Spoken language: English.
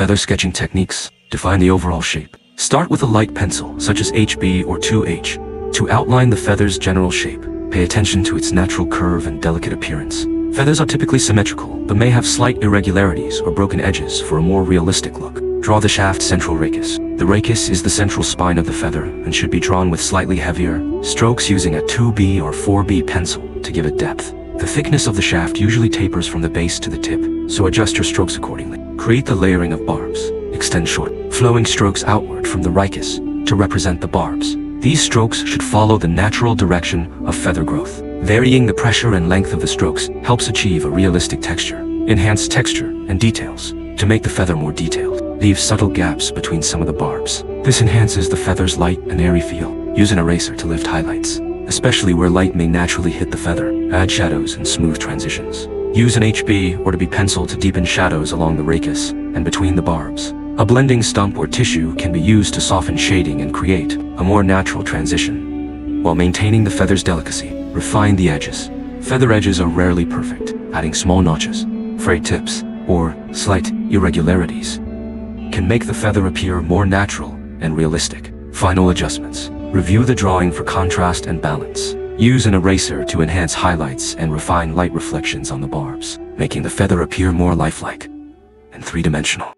Feather sketching techniques. Define the overall shape. Start with a light pencil, such as HB or 2H, to outline the feather's general shape. Pay attention to its natural curve and delicate appearance. Feathers are typically symmetrical, but may have slight irregularities or broken edges for a more realistic look. Draw the shaft central rachis. The rachis is the central spine of the feather and should be drawn with slightly heavier strokes using a 2B or 4B pencil to give it depth. The thickness of the shaft usually tapers from the base to the tip, so adjust your strokes accordingly. Create the layering of barbs. Extend short, flowing strokes outward from the rachis to represent the barbs. These strokes should follow the natural direction of feather growth. Varying the pressure and length of the strokes helps achieve a realistic texture. Enhance texture and details. To make the feather more detailed, leave subtle gaps between some of the barbs. This enhances the feather's light and airy feel. Use an eraser to lift highlights, especially where light may naturally hit the feather. Add shadows and smooth transitions. Use an HB or 2B pencil to deepen shadows along the rachis and between the barbs. A blending stump or tissue can be used to soften shading and create a more natural transition. While maintaining the feather's delicacy, refine the edges. Feather edges are rarely perfect. Adding small notches, frayed tips, or slight irregularities can make the feather appear more natural and realistic. Final adjustments. Review the drawing for contrast and balance. Use an eraser to enhance highlights and refine light reflections on the barbs, making the feather appear more lifelike and three-dimensional.